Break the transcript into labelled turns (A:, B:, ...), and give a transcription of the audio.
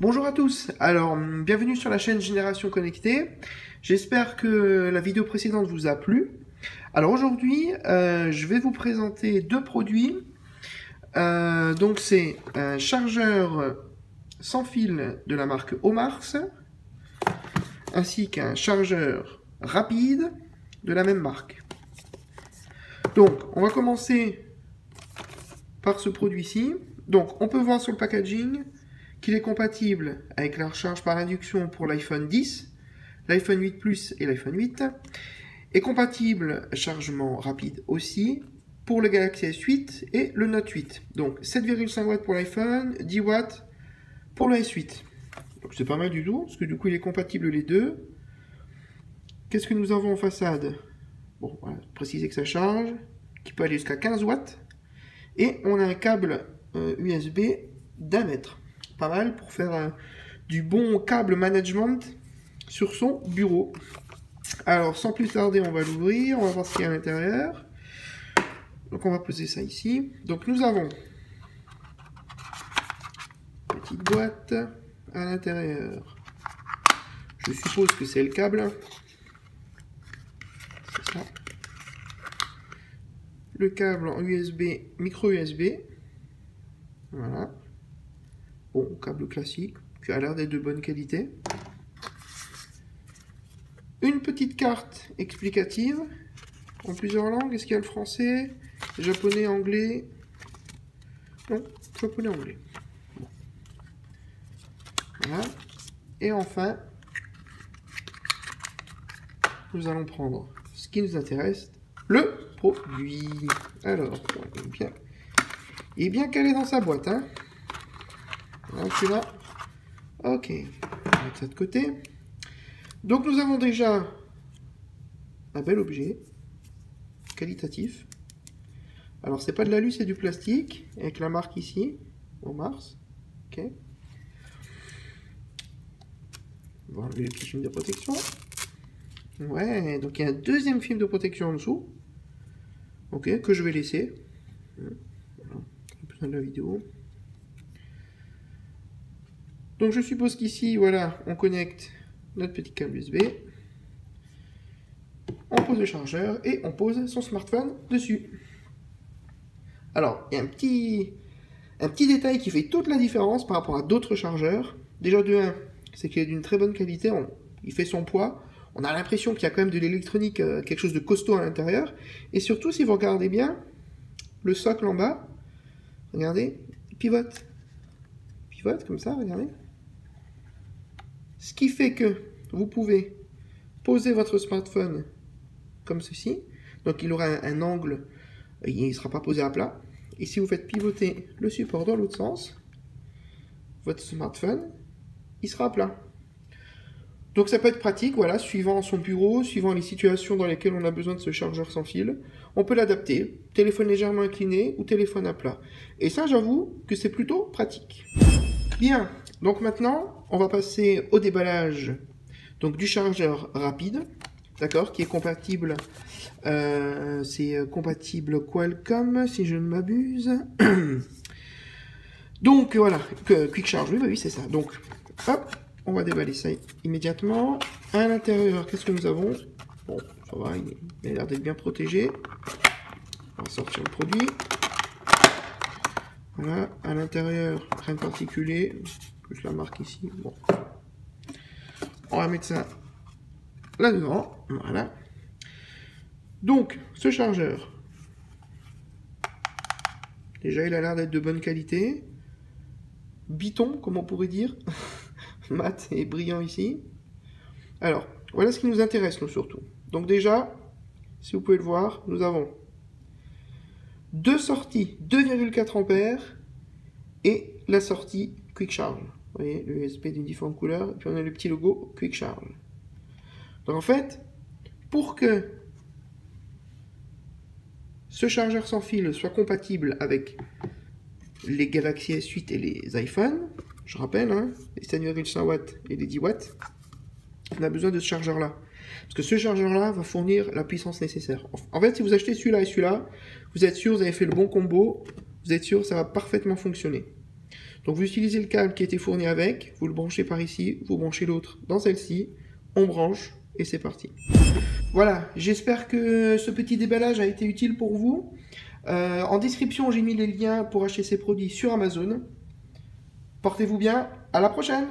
A: Bonjour à tous, alors bienvenue sur la chaîne Génération Connectée. J'espère que la vidéo précédente vous a plu. Alors aujourd'hui, je vais vous présenter deux produits. Donc c'est un chargeur sans fil de la marque Omars, ainsi qu'un chargeur rapide de la même marque. Donc on va commencer par ce produit-ci. Donc on peut voir sur le packaging qu'il est compatible avec la recharge par induction pour l'iPhone 10, l'iPhone 8 Plus et l'iPhone 8, et compatible chargement rapide aussi pour le Galaxy S8 et le Note 8. Donc 7,5 watts pour l'iPhone, 10 watts pour le S8. Donc c'est pas mal du tout, parce que du coup il est compatible les deux. Qu'est-ce que nous avons en façade? Bon, voilà, préciser que ça charge, qui peut aller jusqu'à 15 watts. Et on a un câble USB d'1 mètre. Pas mal pour faire du bon câble management sur son bureau. Alors sans plus tarder, on va l'ouvrir, on va voir ce qu'il y a à l'intérieur. Donc on va poser ça ici. Donc nous avons une petite boîte à l'intérieur. Je suppose que c'est le câble. C'est ça. Le câble en USB, micro USB. Voilà. Bon, câble classique, qui a l'air d'être de bonne qualité. Une petite carte explicative en plusieurs langues. Est-ce qu'il y a le français, japonais, anglais? Non, japonais, anglais. Bon. Voilà. Et enfin, nous allons prendre ce qui nous intéresse, le produit. Alors, il est bien calé dans sa boîte, hein. Voilà, celui-là. Ok, on va mettre ça de côté. Donc nous avons déjà un bel objet qualitatif. Alors c'est pas de l'alu, c'est du plastique, avec la marque ici, Omars. Ok. On va enlever le petit film de protection. Ouais, donc il y a un deuxième film de protection en dessous. Ok, que je vais laisser. Voilà, besoin de la vidéo. Donc je suppose qu'ici, voilà, on connecte notre petit câble USB. On pose le chargeur et on pose son smartphone dessus. Alors, il y a un petit détail qui fait toute la différence par rapport à d'autres chargeurs. Déjà de 1, c'est qu'il est d'une très bonne qualité, il fait son poids. On a l'impression qu'il y a quand même de l'électronique, quelque chose de costaud à l'intérieur. Et surtout, si vous regardez bien, le socle en bas, regardez, il pivote. Il pivote comme ça, regardez. Ce qui fait que vous pouvez poser votre smartphone comme ceci. Donc il aura un angle, il ne sera pas posé à plat. Et si vous faites pivoter le support dans l'autre sens, votre smartphone, il sera à plat. Donc ça peut être pratique, voilà, suivant son bureau, suivant les situations dans lesquelles on a besoin de ce chargeur sans fil. On peut l'adapter, téléphone légèrement incliné ou téléphone à plat. Et ça, j'avoue que c'est plutôt pratique. Bien, donc maintenant, on va passer au déballage donc, du chargeur rapide, d'accord, qui est compatible, c'est compatible Qualcomm, si je ne m'abuse. Donc voilà, Quick Charge, oui, bah oui, c'est ça. Donc, hop, on va déballer ça immédiatement. À l'intérieur, qu'est-ce que nous avons? Bon, ça va, il a l'air d'être bien protégé. On va sortir le produit. Voilà, à l'intérieur, rien de particulier, plus la marque ici. Bon. On va mettre ça là-dedans, voilà. Donc, ce chargeur, déjà il a l'air d'être de bonne qualité. Biton, comme on pourrait dire. Mat et brillant ici. Alors, voilà ce qui nous intéresse, nous, surtout. Donc déjà, si vous pouvez le voir, nous avons deux sorties 2,4 ampères et la sortie Quick Charge. Vous voyez, le USB d'une différente couleur, et puis on a le petit logo Quick Charge. Donc en fait, pour que ce chargeur sans fil soit compatible avec les Galaxy S8 et les iPhones, je rappelle, hein, les 7,5 watts et les 10 watts, on a besoin de ce chargeur-là. Parce que ce chargeur-là va fournir la puissance nécessaire. En fait, si vous achetez celui-là et celui-là, vous êtes sûr, vous avez fait le bon combo, vous êtes sûr, ça va parfaitement fonctionner. Donc vous utilisez le câble qui était fourni avec, vous le branchez par ici, vous branchez l'autre dans celle-ci, on branche et c'est parti. Voilà, j'espère que ce petit déballage a été utile pour vous. En description, j'ai mis les liens pour acheter ces produits sur Amazon. Portez-vous bien, à la prochaine!